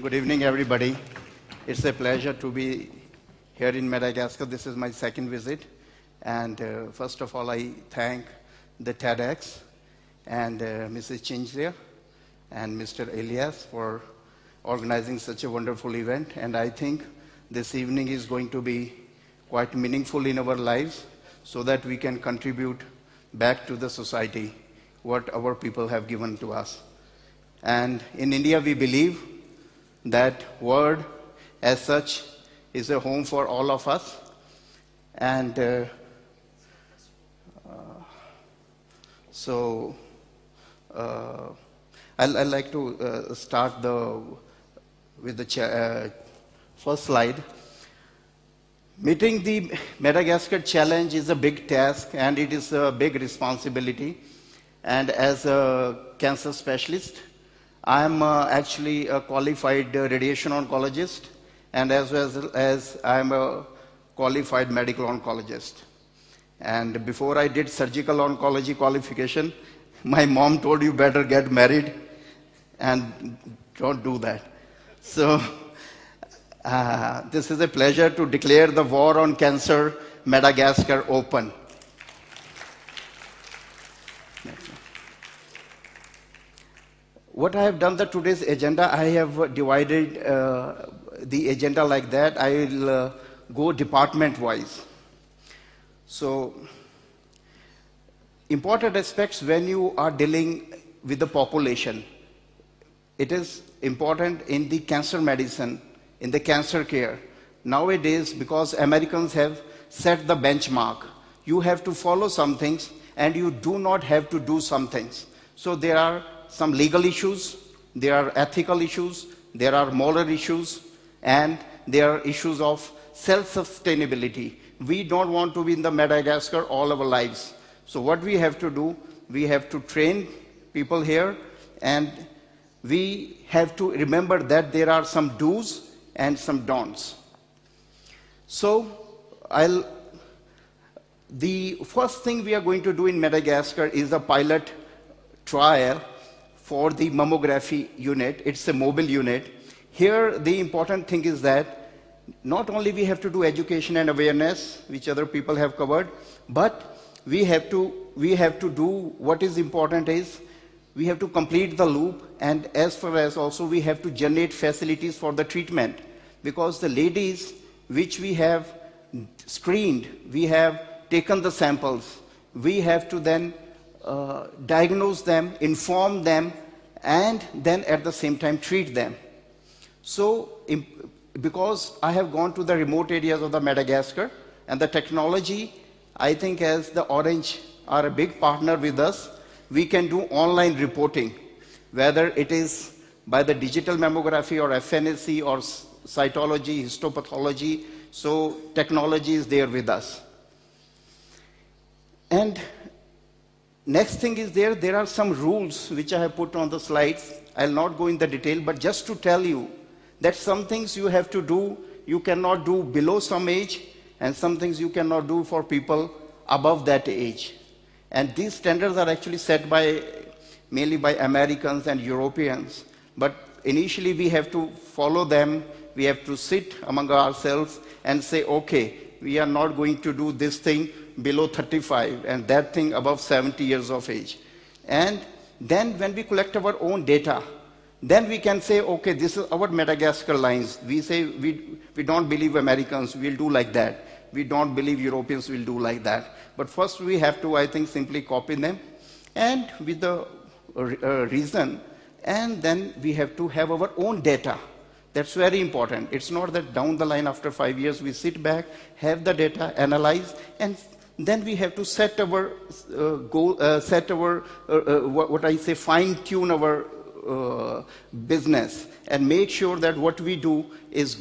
Good evening, everybody. It's a pleasure to be here in Madagascar. This is my second visit. And first of all, I thank the TEDx and Mrs. Chinchlia and Mr. Elias for organizing such a wonderful event. And I think this evening is going to be quite meaningful in our lives so that we can contribute back to the society what our people have given to us. And in India, we believe that word as such is a home for all of us. And I'd like to start with the first slide. Meeting the Madagascar challenge is a big task and it is a big responsibility. And as a cancer specialist, I am actually a qualified radiation oncologist, and as well as I am a qualified medical oncologist. And before I did surgical oncology qualification, my mom told you better get married and don't do that. So this is a pleasure to declare the war on cancer, Madagascar, open. What I have done the today's agenda, I have divided the agenda like that. I will go department-wise. So, important aspects when you are dealing with the population. It is important in the cancer medicine, in the cancer care. Nowadays, because Americans have set the benchmark, you have to follow some things and you do not have to do some things. So there are some legal issues, there are ethical issues, there are moral issues, and there are issues of self-sustainability. We don't want to be in the Madagascar all our lives. So what we have to do, we have to train people here, and we have to remember that there are some do's and some don'ts. So the first thing we are going to do in Madagascar is a pilot trial for the mammography unit. It's a mobile unit. Here, the important thing is that not only we have to do education and awareness, which other people have covered, but we have to do what is important is we have to complete the loop, and as far as also we have to generate facilities for the treatment, because the ladies which we have screened, we have taken the samples, we have to then diagnose them, inform them, and then at the same time treat them. So, because I have gone to the remote areas of the Madagascar, and the technology, I think as the Orange are a big partner with us, we can do online reporting, whether it is by the digital mammography or FNAC or cytology, histopathology. So technology is there with us. And next thing is there are some rules which I have put on the slides. I'll not go in the detail, but just to tell you that some things you have to do, you cannot do below some age, and some things you cannot do for people above that age. And these standards are actually set mainly by Americans and Europeans. But initially we have to follow them. We have to sit among ourselves and say, okay, we are not going to do this thing below 35 and that thing above 70 years of age. And then when we collect our own data, then we can say, okay, this is our Madagascar lines. We say we don't believe Americans will do like that. We don't believe Europeans will do like that. But first we have to, I think, simply copy them and with the reason, and then we have to have our own data. That's very important. It's not that down the line after 5 years we sit back, have the data, analyze, and then we have to set our goal, fine-tune our business and make sure that what we do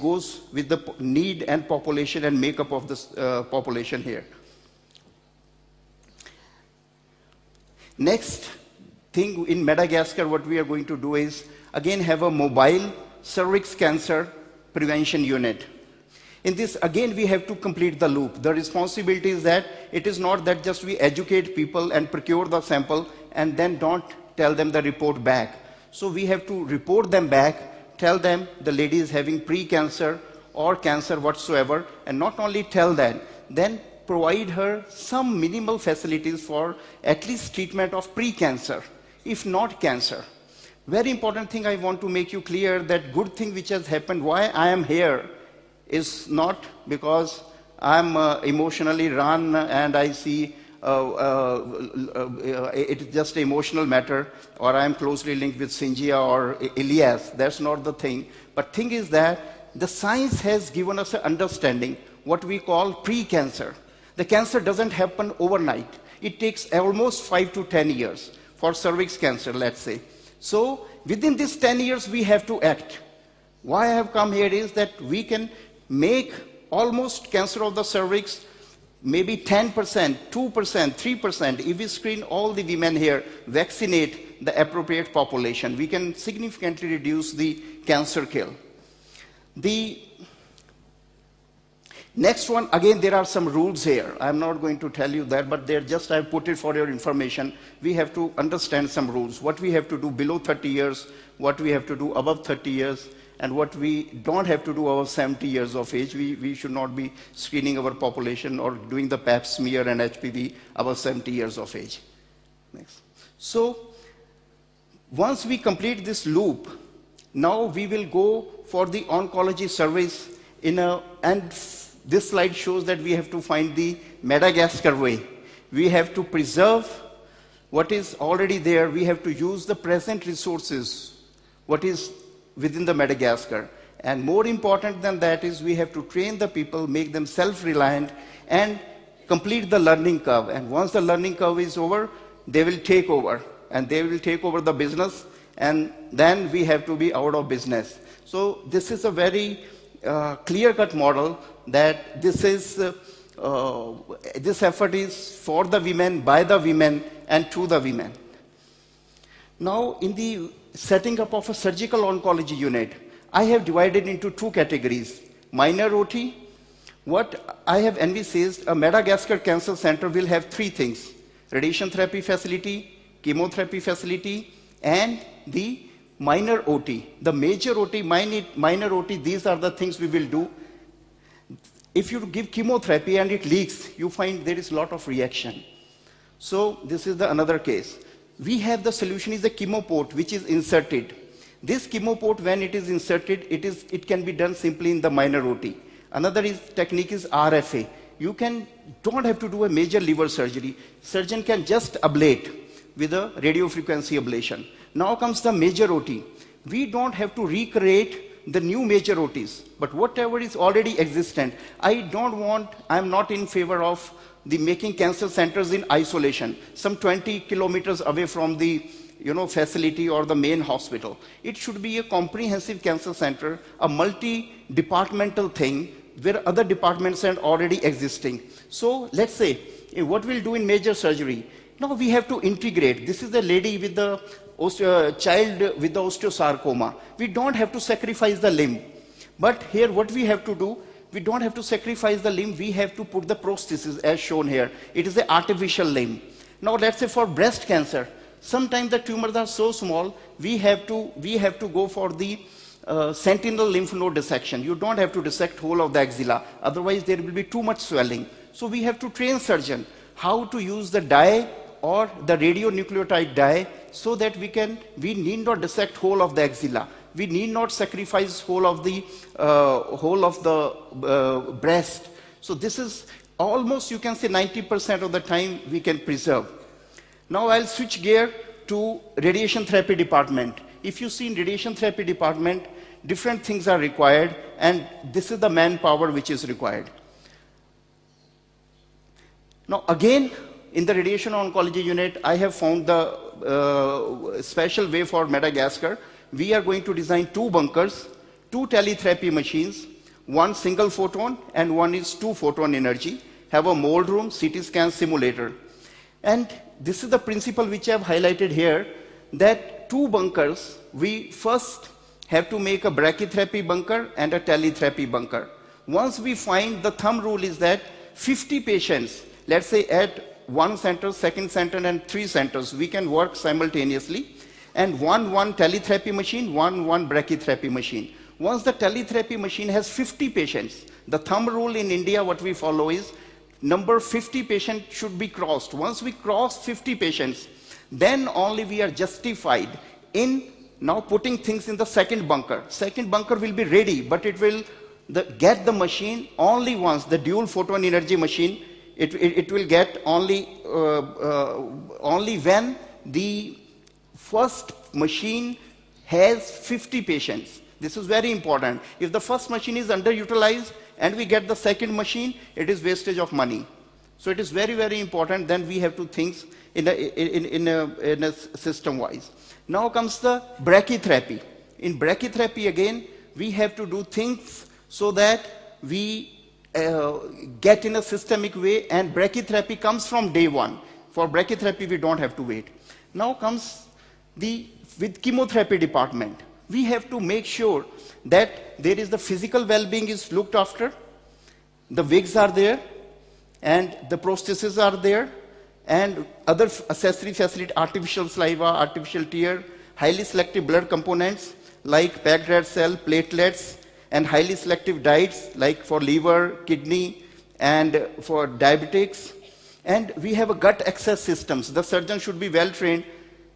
goes with the need and population and makeup of this population here. Next thing in Madagascar, what we are going to do is again have a mobile cervix cancer prevention unit. In this, again, we have to complete the loop. The responsibility is that it is not that just we educate people and procure the sample and then don't tell them the report back. So we have to report them back, tell them the lady is having pre-cancer or cancer whatsoever, and not only tell that, then provide her some minimal facilities for at least treatment of pre-cancer, if not cancer. Very important thing I want to make you clear, that good thing which has happened, why I am here, is not because I'm emotionally run and I see it's just an emotional matter, or I am closely linked with Sinjia or Elias. That's not the thing. But thing is that the science has given us an understanding, what we call pre-cancer. The cancer doesn't happen overnight. It takes almost 5 to 10 years for cervix cancer, let's say. So within these 10 years, we have to act. Why I have come here is that we can make almost cancer of the cervix maybe 10%, 2%, 3%. If we screen all the women here, vaccinate the appropriate population, we can significantly reduce the cancer kill. The next one, again, there are some rules here. I'm not going to tell you that, but they're just, I've put it for your information. We have to understand some rules. What we have to do below 30 years, what we have to do above 30 years, and what we don't have to do above 70 years of age. We should not be screening our population or doing the pap smear and HPV above 70 years of age. Next. So once we complete this loop, now we will go for the oncology service and this slide shows that we have to find the Madagascar way. We have to preserve what is already there. We have to use the present resources, what is within the Madagascar. And more important than that is we have to train the people, make them self-reliant, and complete the learning curve. And once the learning curve is over, they will take over. And they will take over the business, and then we have to be out of business. So this is a very clear-cut model that this effort is for the women, by the women, and to the women. Now, in the setting up of a surgical oncology unit, I have divided into two categories. Minor OT, what I have envisaged, a Madagascar Cancer Center will have three things: radiation therapy facility, chemotherapy facility, and the minor OT. The major OT, minor OT, these are the things we will do. If you give chemotherapy and it leaks, you find there is a lot of reaction. So this is another case. We have the solution is the chemo port which is inserted. This chemo port, when it is inserted, it can be done simply in the minor OT. Another technique is RFA. You don't have to do a major liver surgery. Surgeon can just ablate with a radiofrequency ablation. Now comes the major OT. We don't have to recreate the new major OTs, but whatever is already existent. I'm not in favor of the making cancer centers in isolation, some 20 kilometers away from the facility or the main hospital. It should be a comprehensive cancer center, a multi-departmental thing where other departments are already existing. So let's say, what we'll do in major surgery. Now we have to integrate. This is a lady with the child with the osteosarcoma. We don't have to sacrifice the limb. But here what we have to do, we don't have to sacrifice the limb, we have to put the prosthesis as shown here. It is an artificial limb. Now let's say for breast cancer, sometimes the tumors are so small, we have to go for the sentinel lymph node dissection. You don't have to dissect whole of the axilla, otherwise there will be too much swelling. So we have to train surgeon how to use the dye or the radionucleotide dye so that we need not dissect whole of the axilla. We need not sacrifice whole of the breast. So this is almost, you can say 90% of the time we can preserve. Now I'll switch gear to radiation therapy department. If you see in radiation therapy department, different things are required, and this is the manpower which is required. Now again, in the radiation oncology unit, I have found the special way for Madagascar. We are going to design 2 bunkers, 2 teletherapy machines, 1 single photon and 1 is 2 photon energy, have a mold room, CT scan simulator. And this is the principle which I have highlighted here, that 2 bunkers, we first have to make a brachytherapy bunker and a teletherapy bunker. Once we find, the thumb rule is that 50 patients, let's say at 1 center, 2nd center and 3 centers, we can work simultaneously. and one teletherapy machine, one brachytherapy machine. Once the teletherapy machine has 50 patients, the thumb rule in India, what we follow is number 50 patients should be crossed. Once we cross 50 patients, then only we are justified in now putting things in the second bunker. Second bunker will be ready, but it will get the machine only once, the dual photon energy machine, it will get only when the first machine has 50 patients. This is very important. If the first machine is underutilized and we get the second machine, it is wastage of money. So it is very, very important. Then we have to think in a system-wise. Now comes the brachytherapy. In brachytherapy again, we have to do things so that we get in a systemic way, and brachytherapy comes from day one. For brachytherapy, we don't have to wait. Now comes with chemotherapy department. We have to make sure that there is the physical well-being is looked after, the wigs are there, and the prostheses are there, and other accessory facility, artificial saliva, artificial tear, highly selective blood components like packed red cell, platelets, and highly selective diets like for liver, kidney, and for diabetics. And we have a gut access systems. The surgeon should be well trained.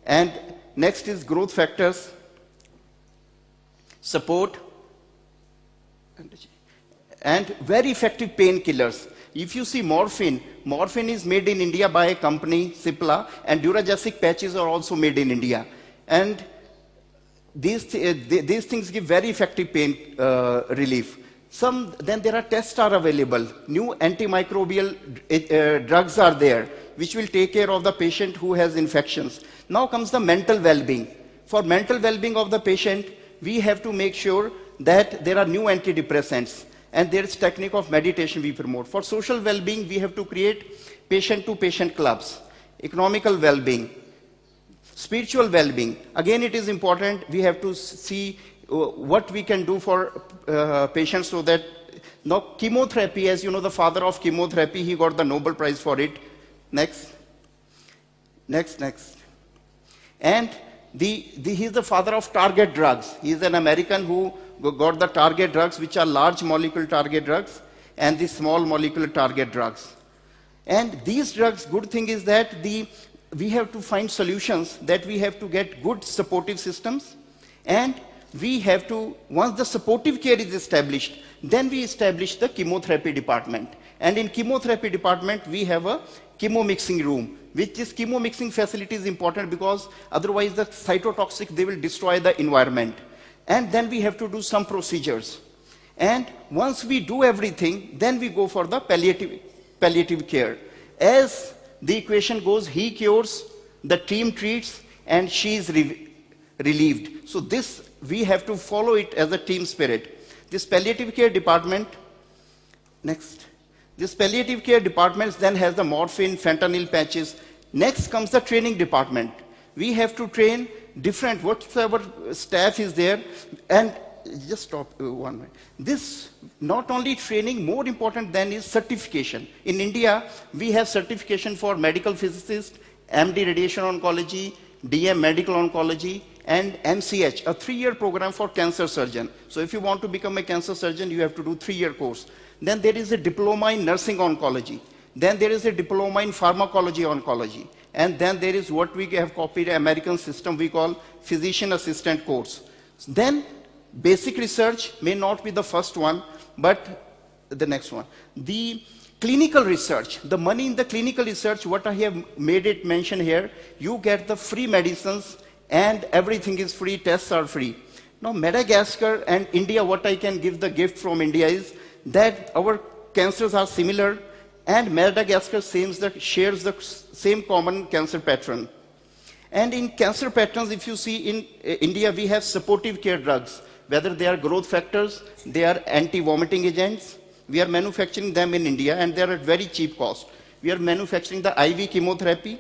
And next is growth factors, support, and very effective painkillers. If you see morphine is made in India by a company, Cipla, and Duragesic patches are also made in India. And these things give very effective pain relief. Then there are tests are available. New antimicrobial drugs are there, which will take care of the patient who has infections. Now comes the mental well-being. For mental well-being of the patient, we have to make sure that there are new antidepressants, and there is technique of meditation we promote. For social well-being, we have to create patient-to-patient clubs, economical well-being, spiritual well-being. Again, it is important. We have to see what we can do for patients so that now chemotherapy, as you know, the father of chemotherapy, he got the Nobel Prize for it. Next. And he is the father of target drugs. He is an American who got the target drugs, which are large molecule target drugs, and the small molecule target drugs. And these drugs, good thing is that we have to find solutions, that we have to get good supportive systems, and we have to, once the supportive care is established, then we establish the chemotherapy department. And in chemotherapy department, we have a chemo mixing room, which is chemo mixing facility is important because otherwise the cytotoxic, they will destroy the environment. And then we have to do some procedures. And once we do everything, then we go for the palliative care. As the equation goes, he cures, the team treats, and she is relieved. So this, we have to follow it as a team spirit. This palliative care department, next. This palliative care department then has the morphine, fentanyl patches. Next comes the training department. We have to train different, whatever staff is there, and just stop 1 minute. This, not only training, more important than is certification. In India, we have certification for medical physicist, MD radiation oncology, DM medical oncology, and MCH, a 3-year program for cancer surgeon. So if you want to become a cancer surgeon, you have to do 3-year course. Then there is a diploma in nursing oncology. Then there is a diploma in pharmacology oncology. And then there is what we have copied American system we call physician assistant course. Then basic research may not be the first one, but the next one. The clinical research, the money in the clinical research, what I have made it mention here, you get the free medicines and everything is free, tests are free. Now Madagascar and India, what I can give the gift from India is that our cancers are similar, and Madagascar shares the same common cancer pattern. And in cancer patterns, if you see in India, we have supportive care drugs, whether they are growth factors, they are anti-vomiting agents. We are manufacturing them in India, and they are at very cheap cost. We are manufacturing the IV chemotherapy.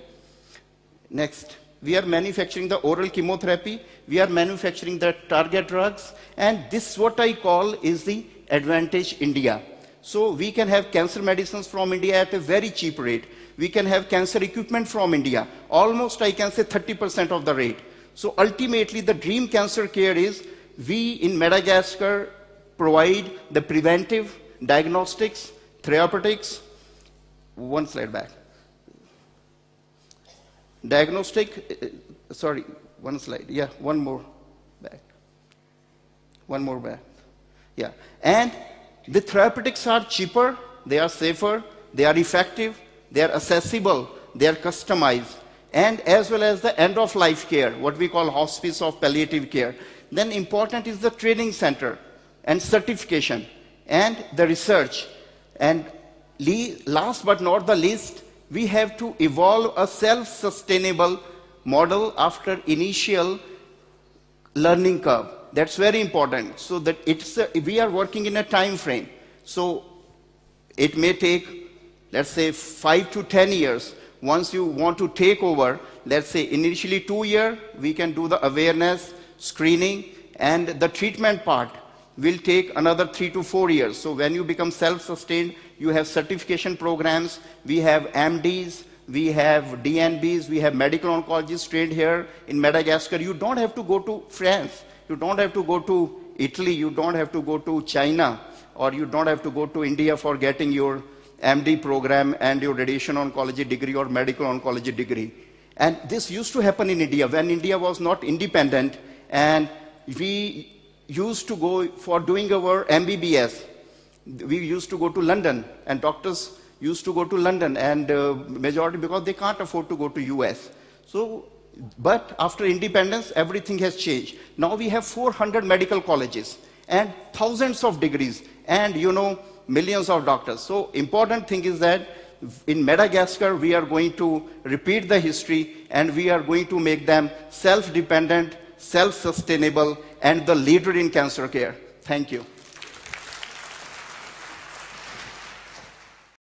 Next. We are manufacturing the oral chemotherapy. We are manufacturing the target drugs. And this is what I call is the advantage India. So we can have cancer medicines from India at a very cheap rate. We can have cancer equipment from India, almost I can say 30% of the rate. So ultimately, the dream cancer care is we in Madagascar provide the preventive, diagnostics, therapeutics. One slide back. Diagnostic, sorry, one slide. Yeah, one more back. One more back. Yeah. And the therapeutics are cheaper, they are safer, they are effective, they are accessible, they are customized, and as well as the end-of-life care, what we call hospice of palliative care. Then important is the training center and certification and the research. And last but not the least, we have to evolve a self-sustainable model after initial learning curve. That's very important. So that we are working in a time frame. So it may take, let's say, 5 to 10 years. Once you want to take over, let's say initially 2 years, we can do the awareness, screening, and the treatment part will take another 3 to 4 years. So when you become self-sustained, you have certification programs, we have MDs, we have DNBs, we have medical oncologists trained here in Madagascar. You don't have to go to France, you don't have to go to Italy, you don't have to go to China, or you don't have to go to India for getting your MD program and your radiation oncology degree or medical oncology degree. And this used to happen in India when India was not independent, and we used to go for doing our MBBS. We used to go to London, and doctors used to go to London, and majority because they can't afford to go to US. So, but after independence, everything has changed. Now we have 400 medical colleges and thousands of degrees, and millions of doctors. So important thing is that in Madagascar, we are going to repeat the history, and we are going to make them self-dependent, self-sustainable, and the leader in cancer care. Thank you.